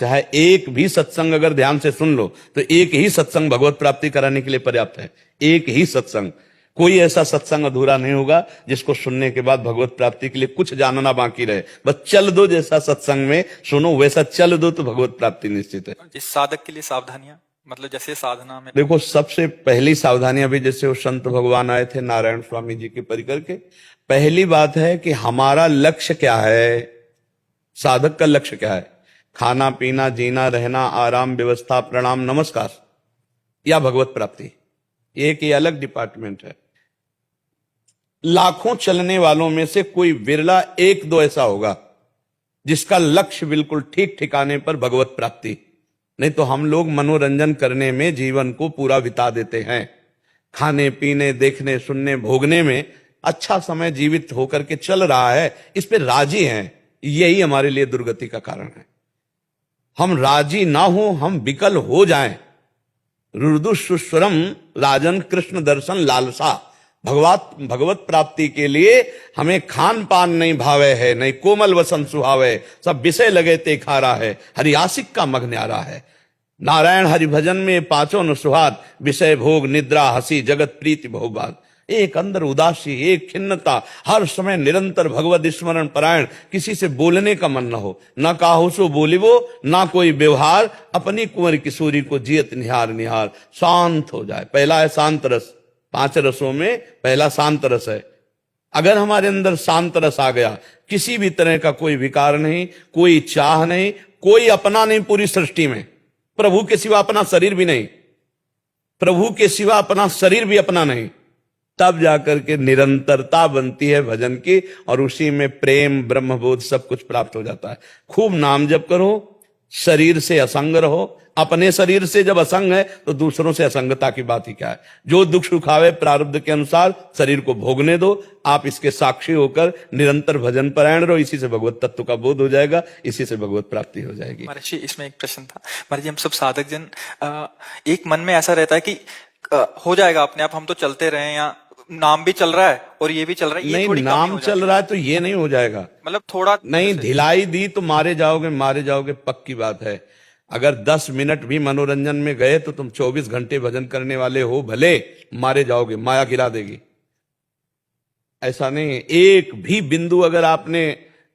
चाहे एक भी सत्संग अगर ध्यान से सुन लो तो एक ही सत्संग भगवत प्राप्ति कराने के लिए पर्याप्त है। एक ही सत्संग, कोई ऐसा सत्संग अधूरा नहीं होगा जिसको सुनने के बाद भगवत प्राप्ति के लिए कुछ जानना बाकी रहे। बस चल दो, जैसा सत्संग में सुनो वैसा चल दो तो भगवत प्राप्ति निश्चित है। इस साधक के लिए सावधानियां, मतलब जैसे साधना में देखो, सबसे पहली सावधानी, अभी जैसे वो संत भगवान आए थे नारायण स्वामी जी के परिकर के, पहली बात है कि हमारा लक्ष्य क्या है, साधक का लक्ष्य क्या है। खाना पीना जीना रहना आराम व्यवस्था प्रणाम नमस्कार या भगवत प्राप्ति, एक ये अलग डिपार्टमेंट है। लाखों चलने वालों में से कोई विरला एक दो ऐसा होगा जिसका लक्ष्य बिल्कुल ठीक ठिकाने पर भगवत प्राप्ति। नहीं तो हम लोग मनोरंजन करने में जीवन को पूरा बिता देते हैं, खाने पीने देखने सुनने भोगने में अच्छा समय जीवित होकर के चल रहा है, इस पे राजी हैं। यही हमारे लिए दुर्गति का कारण है। हम राजी ना हो, हम विकल हो जाएं। रुदु सुस्वरम राजन कृष्ण दर्शन लालसा, भगवत प्राप्ति के लिए हमें खान पान नहीं भावे है, नहीं कोमल वसन सुहावे, सब विषय लगे ते खारा है, हरियासिक का मग न्यारा है। नारायण हरि भजन में पांचों न सुहाद, विषय भोग निद्रा हंसी जगत प्रीति बहुबाद। एक अंदर उदासी, एक खिन्नता, हर समय निरंतर भगवत स्मरण परायण, किसी से बोलने का मन न हो, ना काहू सो बोलिबो ना कोई व्यवहार, अपनी कुंवर किशोरी को जियत निहार निहार, शांत हो जाए। पहला है शांत रस, 5 रसों में पहला शांत रस है। अगर हमारे अंदर शांत रस आ गया, किसी भी तरह का कोई विकार नहीं, कोई चाह नहीं, कोई अपना नहीं पूरी सृष्टि में, प्रभु के सिवा अपना शरीर भी नहीं, प्रभु के सिवा अपना शरीर भी अपना नहीं, तब जाकर के निरंतरता बनती है भजन की, और उसी में प्रेम ब्रह्मबोध सब कुछ प्राप्त हो जाता है। खूब नाम जप करो, शरीर से असंग रहो। अपने शरीर से जब असंग है तो दूसरों से असंगता की बात ही क्या है। जो दुख सुखावे प्रारब्ध के अनुसार शरीर को भोगने दो, आप इसके साक्षी होकर निरंतर भजन परायण रहो, इसी से भगवत तत्व का बोध हो जाएगा, इसी से भगवत प्राप्ति हो जाएगी। महर्षि, इसमें एक प्रश्न था। महर्षि, हम सब साधक जन एक मन में ऐसा रहता है कि हो जाएगा अपने आप, हम तो चलते रहे, या नाम भी चल रहा है और ये भी चल रहा है, ये नहीं, थोड़ी नाम चल रहा है तो ये नहीं हो जाएगा, मतलब थोड़ा नहीं, ढिलाई दी तो मारे जाओगे पक्की बात है। अगर 10 मिनट भी मनोरंजन में गए तो तुम 24 घंटे भजन करने वाले हो, भले मारे जाओगे, माया गिरा देगी। ऐसा नहीं, एक भी बिंदु अगर आपने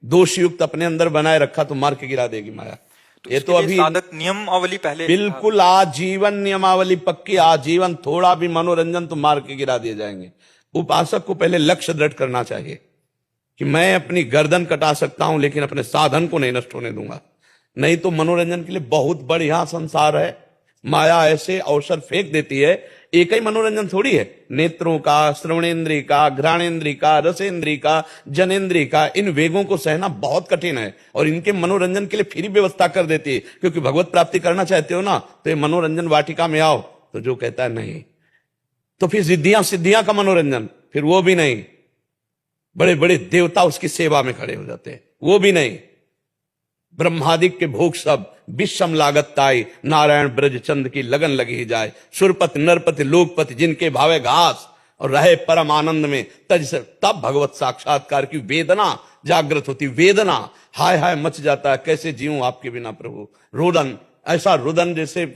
दोषयुक्त अपने अंदर बनाए रखा तो मार के गिरा देगी माया। तो ये तो अभी साधक नियमावली पहले बिल्कुल आजीवन नियमावली पक्की, आजीवन, थोड़ा भी मनोरंजन तो मार के गिरा दिए जाएंगे। उपासक को पहले लक्ष्य दृढ़ करना चाहिए कि मैं अपनी गर्दन कटा सकता हूं लेकिन अपने साधन को नहीं नष्ट होने दूंगा। नहीं तो मनोरंजन के लिए बहुत बढ़िया संसार है, माया ऐसे अवसर फेंक देती है। एक ही मनोरंजन थोड़ी है, नेत्रों का, श्रवणेन्द्रिय का, घ्राणेन्द्रिय का, रसेंद्रिय का, जनेन्द्रिय का, इन वेगों को सहना बहुत कठिन है, और इनके मनोरंजन के लिए फिर व्यवस्था कर देती है। क्योंकि भगवत प्राप्ति करना चाहते हो ना, तो ये मनोरंजन वाटिका में आओ, तो जो कहता है नहीं, तो फिर सिद्धियां का मनोरंजन, फिर वो भी नहीं, बड़े बड़े देवता उसकी सेवा में खड़े हो जाते हैं, वो भी नहीं, ब्रह्मादिक के भोग सब विषम लागत ताई, नारायण ब्रज चंद की लगन लगी ही जाए। सुरपति नरपति लोकपति जिनके भावे घास, और रहे परम आनंद में तब भगवत साक्षात्कार की वेदना जागृत होती। वेदना, हाय हाय मच जाता है, कैसे जीऊं आपके बिना प्रभु। रोदन, ऐसा रुदन जैसे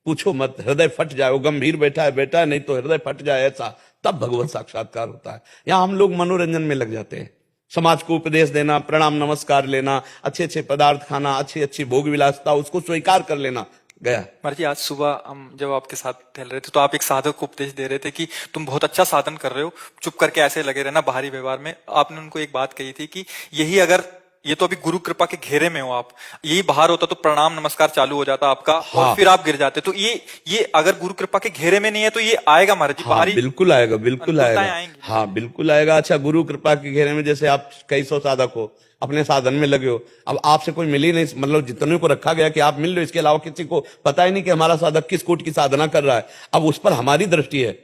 पूछो मत, हृदय फट जाए। वो गंभीर बैठा है नहीं तो हृदय फट जाए, ऐसा तब भगवत साक्षात्कार होता है। यहां हम लोग मनोरंजन में लग जाते हैं, समाज को उपदेश देना, प्रणाम नमस्कार लेना, अच्छे अच्छे पदार्थ खाना, अच्छी अच्छी भोग विलासता, उसको स्वीकार कर लेना, गया। महर्षि, आज सुबह हम जब आपके साथ टहल रहे थे तो आप एक साधक को उपदेश दे रहे थे कि तुम बहुत अच्छा साधन कर रहे हो, चुप करके ऐसे लगे रहना बाहरी व्यवहार में। आपने उनको एक बात कही थी कि यही अगर, ये तो अभी गुरु कृपा के घेरे में हो आप, यही बाहर होता तो प्रणाम नमस्कार चालू हो जाता आपका, हाँ। और फिर आप गिर जाते। तो ये अगर गुरु कृपा के घेरे में नहीं है तो ये आएगा महाराज जी, बाहरी बिल्कुल आएगा, बिल्कुल आएगा, हाँ बिल्कुल आएगा। अच्छा, गुरु कृपा के घेरे में जैसे आप कई सौ साधक हो, अपने साधन में लगे हो, अब आपसे कोई मिल ही नहीं, मतलब जितने को रखा गया कि आप मिल लो, इसके अलावा किसी को पता ही नहीं कि हमारा साधक किस कोट की साधना कर रहा है। अब उस पर हमारी दृष्टि है,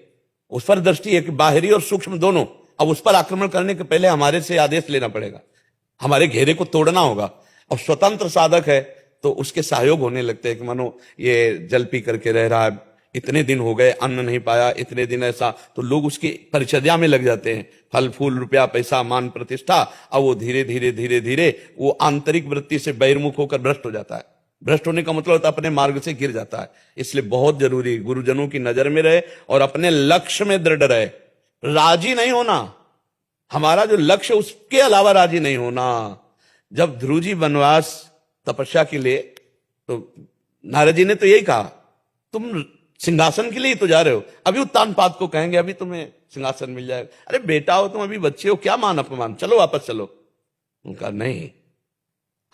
उस पर दृष्टि है कि बाहरी और सूक्ष्म दोनों। अब उस पर आक्रमण करने के पहले हमारे से आदेश लेना पड़ेगा, हमारे घेरे को तोड़ना होगा। और स्वतंत्र साधक है तो उसके सहयोग होने लगते हैं कि मानो ये जल पी करके रह रहा है, इतने दिन हो गए अन्न नहीं पाया, इतने दिन ऐसा, तो लोग उसकी परिचर्या में लग जाते हैं। फल फूल रुपया पैसा मान प्रतिष्ठा, अब वो धीरे धीरे धीरे धीरे वो आंतरिक वृत्ति से बहिर्मुख होकर भ्रष्ट हो जाता है। भ्रष्ट होने का मतलब होता है अपने मार्ग से गिर जाता है। इसलिए बहुत जरूरी है गुरुजनों की नजर में रहे और अपने लक्ष्य में दृढ़ रहे, राजी नहीं होना। हमारा जो लक्ष्य उसके अलावा राजी नहीं होना। जब ध्रुव जी वनवास तपस्या के लिए, तो नारद जी ने तो यही कहा, तुम सिंहासन के लिए ही तो जा रहे हो, अभी उत्तानपाद को कहेंगे अभी तुम्हें सिंहासन मिल जाएगा। अरे बेटा हो तुम, अभी बच्चे हो, क्या मान अपमान, चलो वापस चलो। उनका नहीं,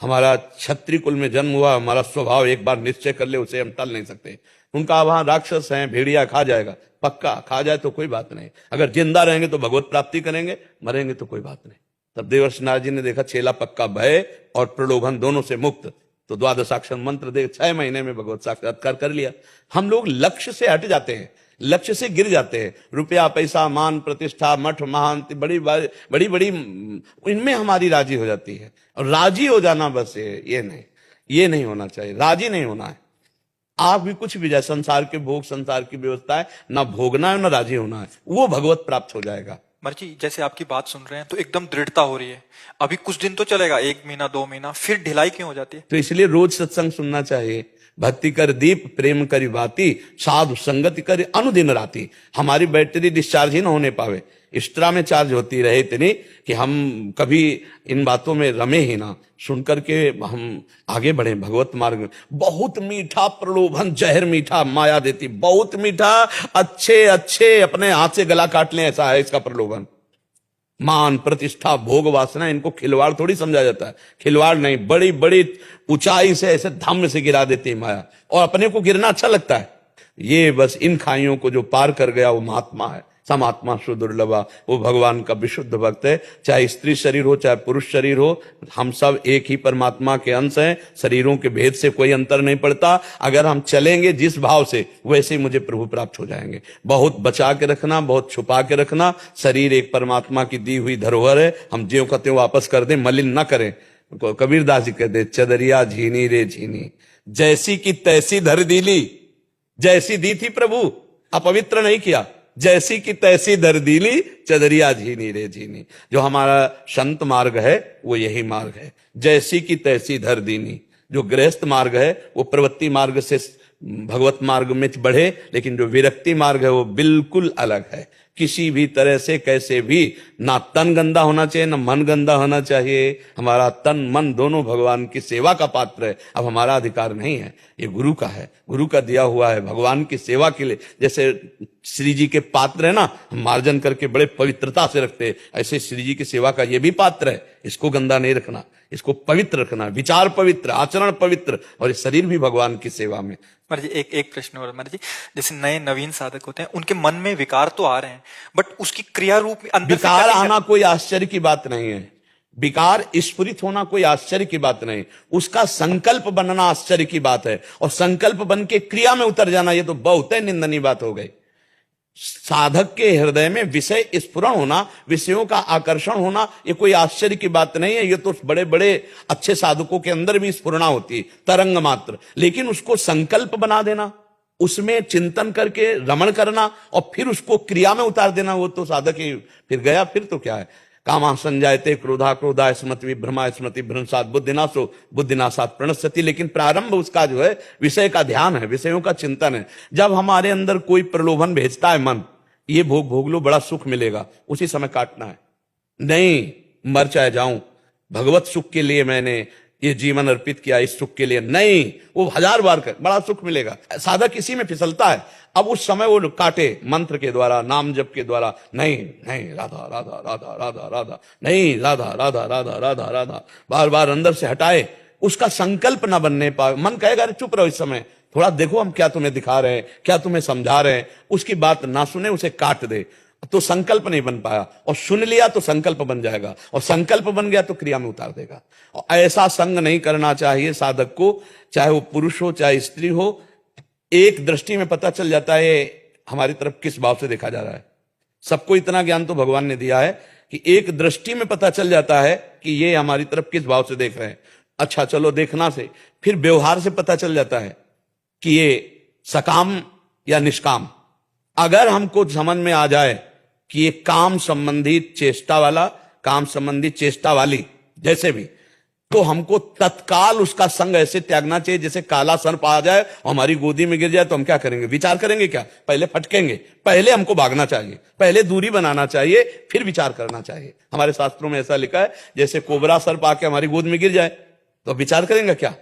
हमारा क्षत्रिय कुल में जन्म हुआ, हमारा स्वभाव एक बार निश्चय कर ले उसे हम टल नहीं सकते। उनका वहां राक्षस है, भेड़िया खा जाएगा, पक्का खा जाए तो कोई बात नहीं, अगर जिंदा रहेंगे तो भगवत प्राप्ति करेंगे, मरेंगे तो कोई बात नहीं। तब देवर्षि नारद जी ने देखा चेला पक्का भय और प्रलोभन दोनों से मुक्त, तो द्वादशाक्षर मंत्र दे 6 महीने में भगवत साक्षात्कार कर लिया। हम लोग लक्ष्य से हट जाते हैं, लक्ष्य से गिर जाते हैं। रुपया पैसा मान प्रतिष्ठा मठ महान बड़ी बड़ी इनमें हमारी राजी हो जाती है, और राजी हो जाना बस ये नहीं होना चाहिए, राजी नहीं होना है। आप भी कुछ भी जाए, संसार के भोग संसार की व्यवस्था है, ना भोगना है ना राजी होना है, वो भगवत प्राप्त हो जाएगा। मर जी, जैसे आपकी बात सुन रहे हैं तो एकदम दृढ़ता हो रही है। अभी कुछ दिन तो चलेगा, 1 महीना 2 महीना, फिर ढिलाई क्यों हो जाती है? तो इसलिए रोज सत्संग सुनना चाहिए। भक्ति कर दीप प्रेम करी बाती, साधु संगति कर अनुदिन राती। हमारी बैटरी डिस्चार्ज ही ना होने पावे, एक्स्ट्रा में चार्ज होती रहे इतनी कि हम कभी इन बातों में रमे ही ना, सुन करके हम आगे बढ़े भगवत मार्ग में। बहुत मीठा प्रलोभन जहर मीठा माया देती, बहुत मीठा, अच्छे अच्छे अपने हाथ से गला काट लें, ऐसा है इसका प्रलोभन। मान प्रतिष्ठा भोग वासना, इनको खिलवाड़ थोड़ी समझा जाता है, खिलवाड़ नहीं, बड़ी बड़ी ऊंचाई से ऐसे धम्म से गिरा देती है माया, और अपने को गिरना अच्छा लगता है। ये बस इन खाइयों को जो पार कर गया वो महात्मा है, समात्मा सुदुर्लभा, वो भगवान का विशुद्ध भक्त है। चाहे स्त्री शरीर हो चाहे पुरुष शरीर हो, हम सब एक ही परमात्मा के अंश हैं, शरीरों के भेद से कोई अंतर नहीं पड़ता। अगर हम चलेंगे जिस भाव से, वैसे ही मुझे प्रभु प्राप्त हो जाएंगे। बहुत बचा के रखना, बहुत छुपा के रखना। शरीर एक परमात्मा की दी हुई धरोहर है, हम ज्यों का त्यों वापस कर दें, मलिन न करें। कबीरदास जी कहते, चदरिया झीनी रे झीनी, जैसी की तैसी धर दीली। जैसी दी थी प्रभु, अपवित्र नहीं किया, जैसी की तैसी धर दीली, चदरिया झीनी रे झीनी। जो हमारा संत मार्ग है वो यही मार्ग है, जैसी की तैसी धर दीनी। जो गृहस्थ मार्ग है वो प्रवृत्ति मार्ग से भगवत मार्ग में बढ़े, लेकिन जो विरक्ति मार्ग है वो बिल्कुल अलग है। किसी भी तरह से कैसे भी, ना तन गंदा होना चाहिए ना मन गंदा होना चाहिए। हमारा तन मन दोनों भगवान की सेवा का पात्र है। अब हमारा अधिकार नहीं है, ये गुरु का है, गुरु का दिया हुआ है भगवान की सेवा के लिए। जैसे श्री जी के पात्र है ना, हम मार्जन करके बड़े पवित्रता से रखते हैं, ऐसे श्री जी की सेवा का ये भी पात्र है। इसको गंदा नहीं रखना, इसको पवित्र रखना, विचार पवित्र, आचरण पवित्र, और ये शरीर भी भगवान की सेवा में। मर जी, एक प्रश्न और मर जी, जैसे नए नवीन साधक होते हैं, उनके मन में विकार तो आ रहे हैं, बट उसकी क्रिया रूप में अंदर विकार आना कोई आश्चर्य की बात नहीं है, विकार स्फुरित होना कोई आश्चर्य की बात नहीं, उसका संकल्प बनना आश्चर्य की बात है, और संकल्प बन के क्रिया में उतर जाना ये तो बहुत ही निंदनीय बात हो गई। साधक के हृदय में विषय स्फुरण होना, विषयों का आकर्षण होना, ये कोई आश्चर्य की बात नहीं है। ये तो बड़े बड़े अच्छे साधकों के अंदर भी स्फुरणा होती है, तरंग मात्र। लेकिन उसको संकल्प बना देना, उसमें चिंतन करके रमण करना और फिर उसको क्रिया में उतार देना, वो तो साधक ही फिर गया। फिर तो क्या है, कामा संजायते क्रोधा क्रोधा स्मृति विभ्रमा स्मृति भ्रंशात बुद्धिनाशो बुद्धिनाशात प्रणश्यति। लेकिन प्रारंभ उसका जो है विषय का ध्यान है, विषयों का चिंतन है। जब हमारे अंदर कोई प्रलोभन भेजता है मन, ये भोग भोग लो बड़ा सुख मिलेगा, उसी समय काटना है। नहीं, मर चाहे जाऊं, भगवत सुख के लिए मैंने ये जीवन अर्पित किया, इस सुख के लिए नहीं, वो 1000 बार कर, बड़ा सुख मिलेगा। साधक इसी में फिसलता है। अब उस समय वो काटे मंत्र के द्वारा, नाम जप के द्वारा, नहीं नहीं राधा राधा राधा राधा राधा, नहीं राधा राधा राधा राधा राधा, बार बार अंदर से हटाए, उसका संकल्प ना बनने पाए। मन कहेगा अरे चुप रहो, इस समय थोड़ा देखो हम क्या तुम्हें दिखा रहे हैं, क्या तुम्हें समझा रहे हैं। उसकी बात ना सुने, उसे काट दे, तो संकल्प नहीं बन पाया। और सुन लिया तो संकल्प बन जाएगा, और संकल्प बन गया तो क्रिया में उतार देगा। और ऐसा संग नहीं करना चाहिए साधक को, चाहे वो पुरुष हो चाहे स्त्री हो। एक दृष्टि में पता चल जाता है हमारी तरफ किस भाव से देखा जा रहा है। सबको इतना ज्ञान तो भगवान ने दिया है कि एक दृष्टि में पता चल जाता है कि ये हमारी तरफ किस भाव से देख रहे हैं। अच्छा चलो देखना से, फिर व्यवहार से पता चल जाता है कि ये सकाम या निष्काम। अगर हमको समझ में आ जाए कि ये काम संबंधी चेष्टा वाला, काम संबंधी चेष्टा वाली, जैसे भी तो हमको तत्काल उसका संग ऐसे त्यागना चाहिए जैसे काला सर्प आ जाए और हमारी गोदी में गिर जाए तो हम क्या करेंगे? विचार करेंगे क्या? पहले फटकेंगे, पहले हमको भागना चाहिए, पहले दूरी बनाना चाहिए, फिर विचार करना चाहिए। हमारे शास्त्रों में ऐसा लिखा है, जैसे कोबरा सर्प आके हमारी गोद में गिर जाए तो विचार करेंगे क्या?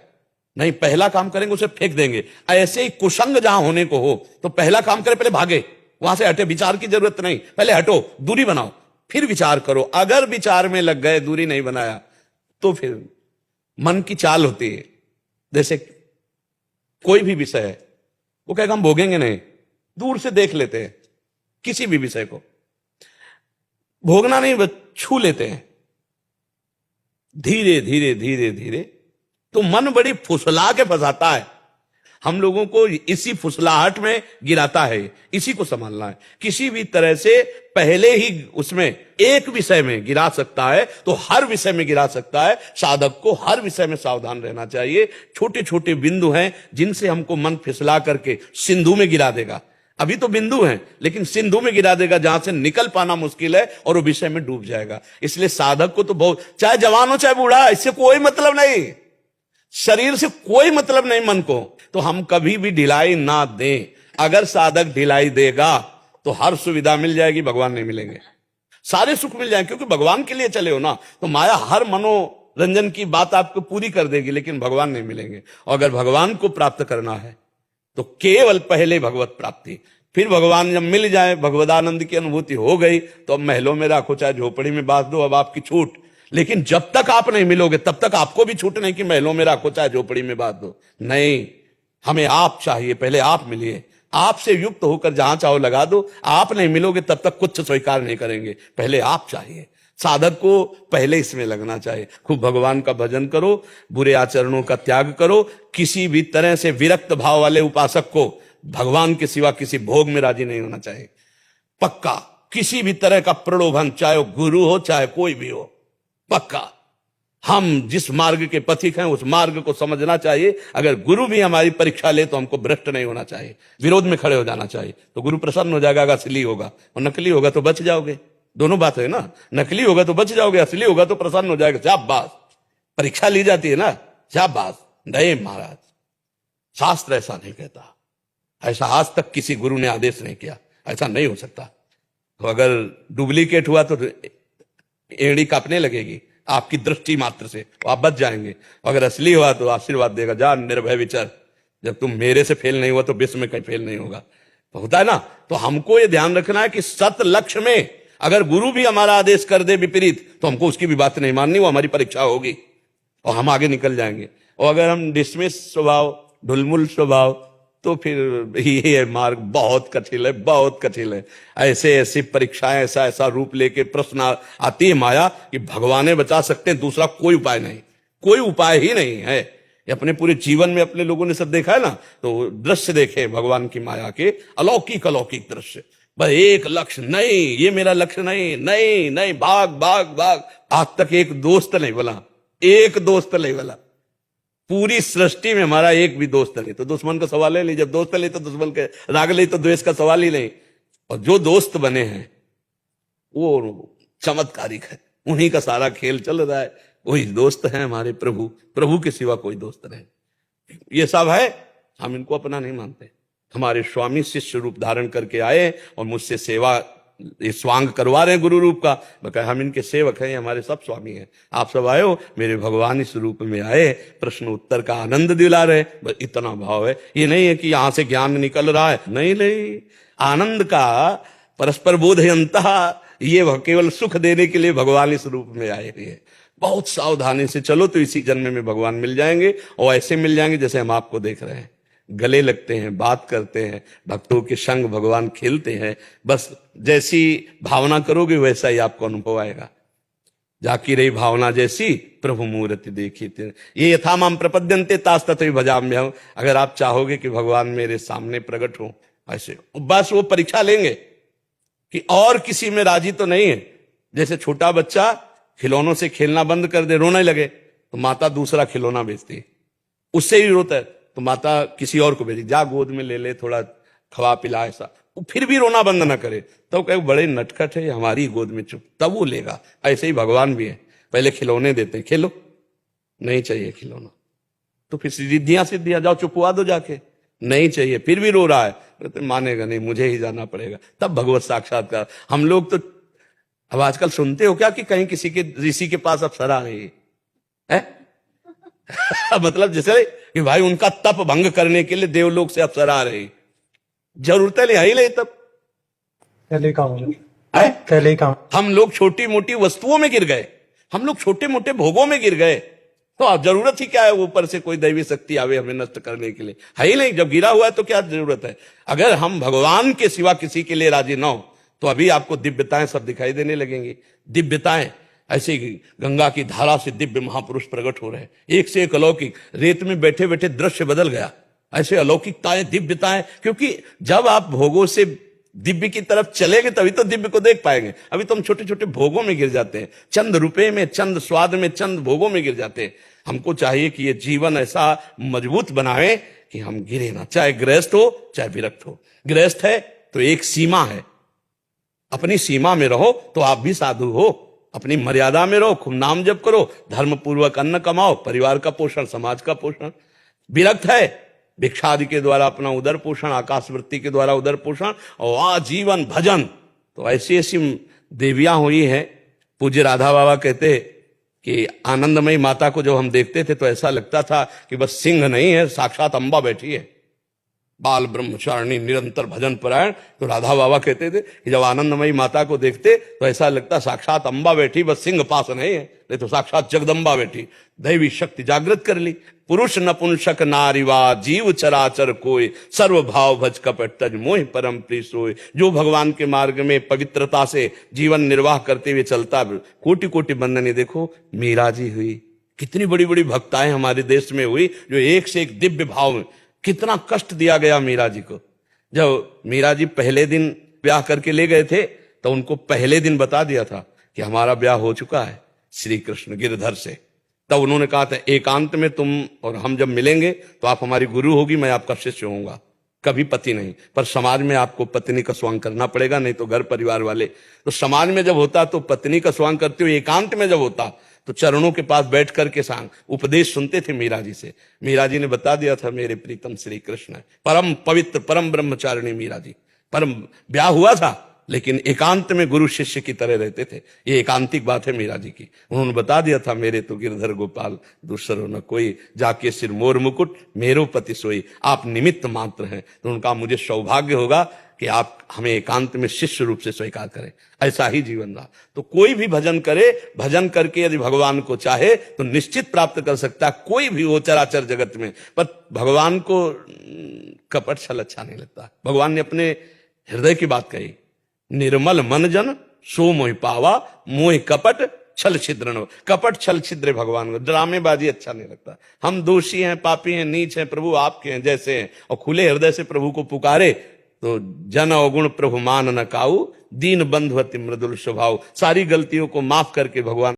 नहीं, पहला काम करेंगे उसे फेंक देंगे। ऐसे ही कुसंग जहां होने को हो तो पहला काम करे, पहले भागे, वहां से हटे। विचार की जरूरत नहीं, पहले हटो, दूरी बनाओ, फिर विचार करो। अगर विचार में लग गए, दूरी नहीं बनाया, तो फिर मन की चाल होती है। जैसे कोई भी विषय है, वो कहेगा हम भोगेंगे नहीं, दूर से देख लेते हैं। किसी भी विषय को भोगना नहीं, बस छू लेते हैं, धीरे धीरे धीरे धीरे, तो मन बड़ी फुसला के फंसाता है। हम लोगों को इसी फुसलाहट में गिराता है। इसी को संभालना है। किसी भी तरह से पहले ही उसमें एक विषय में गिरा सकता है तो हर विषय में गिरा सकता है। साधक को हर विषय में सावधान रहना चाहिए। छोटे छोटे बिंदु हैं जिनसे हमको मन फिसला करके सिंधु में गिरा देगा। अभी तो बिंदु हैं, लेकिन सिंधु में गिरा देगा जहां से निकल पाना मुश्किल है और वो विषय में डूब जाएगा। इसलिए साधक को तो बहुत, चाहे जवान हो चाहे बूढ़ा, इससे कोई मतलब नहीं, शरीर से कोई मतलब नहीं मन को, तो हम कभी भी ढिलाई ना दें। अगर साधक ढिलाई देगा तो हर सुविधा मिल जाएगी, भगवान नहीं मिलेंगे। सारे सुख मिल जाएंगे, क्योंकि भगवान के लिए चले हो ना, तो माया हर मनोरंजन की बात आपको पूरी कर देगी, लेकिन भगवान नहीं मिलेंगे। और अगर भगवान को प्राप्त करना है तो केवल पहले भगवत प्राप्ति, फिर भगवान जब मिल जाए, भगवदानंद की अनुभूति हो गई, तो अब महलों में रखो चाहे झोपड़ी में बांध दो, अब आपकी छूट। लेकिन जब तक आप नहीं मिलोगे तब तक आपको भी छूट नहीं कि महलों में रखो चाहे झोपड़ी में बांध दो। नहीं, हमें आप चाहिए, पहले आप मिलिए। आपसे युक्त होकर जहां चाहो लगा दो। आप नहीं मिलोगे तब तक कुछ स्वीकार नहीं करेंगे, पहले आप चाहिए। साधक को पहले इसमें लगना चाहिए। खूब भगवान का भजन करो, बुरे आचरणों का त्याग करो। किसी भी तरह से विरक्त भाव वाले उपासक को भगवान के सिवा किसी भोग में राजी नहीं होना चाहिए। पक्का किसी भी तरह का प्रलोभन, चाहे वो गुरु हो चाहे कोई भी हो, पक्का हम जिस मार्ग के पथिक हैं उस मार्ग को समझना चाहिए। अगर गुरु भी हमारी परीक्षा ले तो हमको भ्रष्ट नहीं होना चाहिए, विरोध में खड़े हो जाना चाहिए। तो गुरु प्रसन्न हो जाएगा अगर असली होगा, और नकली होगा तो बच जाओगे। दोनों बात है ना, नकली होगा तो बच जाओगे, असली होगा तो प्रसन्न हो जाएगा। शाबाश, परीक्षा ली जाती है ना, शाबाश। नहीं महाराज, शास्त्र ऐसा नहीं कहता, ऐसा आज तक किसी गुरु ने आदेश नहीं किया, ऐसा नहीं हो सकता। तो अगर डुप्लीकेट हुआ तो एड़ी कांपने लगेगी आपकी दृष्टि मात्र से, तो आप बच जाएंगे। अगर असली हुआ तो आशीर्वाद देगा, जा निर्भय विचर, जब तुम मेरे से फेल नहीं हुआ तो विश्व में कहीं फेल नहीं होगा। तो होता है ना। तो हमको ये ध्यान रखना है कि सत लक्ष्य में अगर गुरु भी हमारा आदेश कर दे विपरीत, तो हमको उसकी भी बात नहीं माननी, वो हमारी परीक्षा होगी और हम आगे निकल जाएंगे। और अगर हम डिसमिस स्वभाव, ढुलमुल स्वभाव, तो फिर ये मार्ग बहुत कठिन है, बहुत कठिन है। ऐसे ऐसी परीक्षाएं, ऐसा ऐसा रूप लेके प्रश्न आती है माया कि भगवान बचा सकते हैं, दूसरा कोई उपाय नहीं, कोई उपाय ही नहीं है। ये अपने पूरे जीवन में अपने लोगों ने सब देखा है ना, तो दृश्य देखे भगवान की माया के, अलौकिक अलौकिक दृश्य। बस एक लक्ष्य नहीं, ये मेरा लक्ष्य नहीं, नहीं नहीं, भाग भाग भाग। आज तक एक दोस्त नहीं बोला, एक दोस्त नहीं बोला, पूरी सृष्टि में हमारा एक भी दोस्त नहीं। तो दुश्मन का सवाल है नहीं, जब दोस्त नहीं तो दुश्मन के, राग नहीं तो द्वेष का सवाल ही नहीं। और जो दोस्त बने हैं वो चमत्कारिक है, उन्हीं का सारा खेल चल रहा है। वही दोस्त है हमारे प्रभु, प्रभु के सिवा कोई दोस्त नहीं। ये सब है, हम इनको अपना नहीं मानते। हमारे स्वामी शिष्य रूप धारण करके आए और मुझसे सेवा स्वांग करवा रहे हैं गुरु रूप का। बकाया हम इनके सेवक हैं, हमारे सब स्वामी हैं। आप सब आए हो, मेरे भगवान इस रूप में आए, प्रश्न उत्तर का आनंद दिला रहे, बस इतना भाव है। ये नहीं है कि यहां से ज्ञान निकल रहा है, नहीं नहीं, आनंद का परस्पर बोधयंतः, ये केवल सुख देने के लिए भगवान इस रूप में आए हुए हैं। बहुत सावधानी से चलो तो इसी जन्म में भगवान मिल जाएंगे, और ऐसे मिल जाएंगे जैसे हम आपको देख रहे हैं, गले लगते हैं, बात करते हैं, भक्तों के संग भगवान खेलते हैं। बस जैसी भावना करोगे वैसा ही आपको अनुभव आएगा। जाकी रही भावना जैसी प्रभु मूर्ति देखी, ये यथा माम प्रपद्यन्ते तास तथैव भजाम्यहम्। अगर आप चाहोगे कि भगवान मेरे सामने प्रकट हो, ऐसे बस वो परीक्षा लेंगे कि और किसी में राजी तो नहीं है। जैसे छोटा बच्चा खिलौनों से खेलना बंद कर दे, रोने लगे, तो माता दूसरा खिलौना बेचती है, उससे ही रोता है, तो माता किसी और को भेजी, जा गोद में ले ले, थोड़ा खवा पिला, ऐसा। वो फिर भी रोना बंद ना करे तो कहे बड़े नटखट है, हमारी गोद में चुप, तब वो लेगा। ऐसे ही भगवान भी है, पहले खिलौने देते हैं, खेलो, नहीं चाहिए खिलौना। तो फिर रिद्धियां सिद्धियां जाओ चुपवा दो जाके, नहीं चाहिए, फिर भी रो रहा है, तो मानेगा नहीं, मुझे ही जाना पड़ेगा, तब भगवत साक्षात्कार। हम लोग तो अब आजकल सुनते हो क्या कि कहीं किसी के ऋषि के पास अप्सरा आ रही है? मतलब जैसे कि भाई उनका तप भंग करने के लिए देवलोक से अप्सरा आ रही, जरूरत है ही नहीं तब काम। हम लोग छोटी मोटी वस्तुओं में गिर गए, हम लोग छोटे मोटे भोगों में गिर गए, तो अब जरूरत ही क्या है ऊपर से कोई दैवी शक्ति आवे हमें नष्ट करने के लिए? है ही नहीं। जब गिरा हुआ है तो क्या जरूरत है? अगर हम भगवान के सिवा किसी के लिए राजी ना हो तो अभी आपको दिव्यताएं सब दिखाई देने लगेंगी। दिव्यताएं ऐसे गंगा की धारा से दिव्य महापुरुष प्रकट हो रहे हैं, एक से एक अलौकिक। रेत में बैठे बैठे दृश्य बदल गया, ऐसे अलौकिकताएं दिव्यताएं। क्योंकि जब आप भोगों से दिव्य की तरफ चलेंगे तभी तो दिव्य को देख पाएंगे। अभी तो हम छोटे छोटे भोगों में गिर जाते हैं, चंद रुपए में, चंद स्वाद में, चंद भोगों में गिर जाते हैं। हमको चाहिए कि ये जीवन ऐसा मजबूत बनाए कि हम गिरे ना, चाहे गृहस्थ हो चाहे विरक्त हो। गृहस्थ है तो एक सीमा है, अपनी सीमा में रहो तो आप भी साधु हो, अपनी मर्यादा में रहो, खूब नाम जप करो, धर्म पूर्वक अन्न कमाओ, परिवार का पोषण, समाज का पोषण। विरक्त है भिक्षा आदि के द्वारा अपना उदर पोषण, आकाशवृत्ति के द्वारा उदर पोषण और आजीवन भजन। तो ऐसी ऐसी देवियां हुई हैं। पूज्य राधा बाबा कहते कि आनंदमयी माता को जब हम देखते थे तो ऐसा लगता था कि बस सिंह नहीं है, साक्षात अंबा बैठी है, बाल ब्रह्मचारिणी, निरंतर भजन परायण। तो राधा बाबा कहते थे कि जब आनंदमयी माता को देखते तो ऐसा लगता साक्षात अंबा बैठी, बस सिंह पास नहीं है, नहीं तो साक्षात जगदम्बा बैठी। दैवी शक्ति जागृत कर ली। पुरुष नपुंसक नारीवा जीव चराचर कोय, सर्व भाव भज कपट तज मोहि परम प्रिय सोय। जो भगवान के मार्ग में पवित्रता से जीवन निर्वाह करते हुए चलता, कोटि कोटि वंदने। देखो मीरा जी हुई, कितनी बड़ी बड़ी भक्ताएं हमारे देश में हुई जो एक से एक दिव्य भाव में। कितना कष्ट दिया गया मीरा जी को। जब मीरा जी पहले दिन ब्याह करके ले गए थे तो उनको पहले दिन बता दिया था कि हमारा ब्याह हो चुका है श्री कृष्ण गिरधर से। तब उन्होंने कहा था एकांत में तुम और हम जब मिलेंगे तो आप हमारी गुरु होगी, मैं आपका शिष्य होऊंगा, कभी पति नहीं। पर समाज में आपको पत्नी का स्वांग करना पड़ेगा, नहीं तो घर परिवार वाले। तो समाज में जब होता तो पत्नी का स्वांग करते हो, एकांत में जब होता तो चरणों के पास बैठ करके सांग उपदेश सुनते थे मीरा जी से। मीरा जी ने बता दिया था मेरे प्रीतम श्री कृष्ण है, परम पवित्र परम ब्रह्मचारिणी मीरा जी। परम ब्याह हुआ था लेकिन एकांत में गुरु शिष्य की तरह रहते थे। ये एकांतिक बात है मीरा जी की। उन्होंने बता दिया था मेरे तो गिरधर गोपाल दूसरो न कोई, जाके सिर मोर मुकुट मेरो पति सोई। आप निमित्त मात्र हैं। तो उनका मुझे सौभाग्य होगा कि आप हमें एकांत में शिष्य रूप से स्वीकार करें। ऐसा ही जीवन रहा। तो कोई भी भजन करे, भजन करके यदि भगवान को चाहे तो निश्चित प्राप्त कर सकता है, कोई भी हो चराचर जगत में। पर भगवान को कपट छल अच्छा नहीं लगता। भगवान ने अपने हृदय की बात कही, निर्मल मन जन सो मोहि पावा, मोहि कपट छल छिद्र। कपट छल छिद्र भगवान को, ड्रामेबाजी अच्छा नहीं लगता। हम दोषी हैं, पापी हैं, नीच हैं, प्रभु आपके हैं जैसे हैं, और खुले हृदय से प्रभु को पुकारे तो जन अवगुण प्रभु मान न काऊ, दीन बंधुअति मृदुल स्वभाव। सारी गलतियों को माफ करके भगवान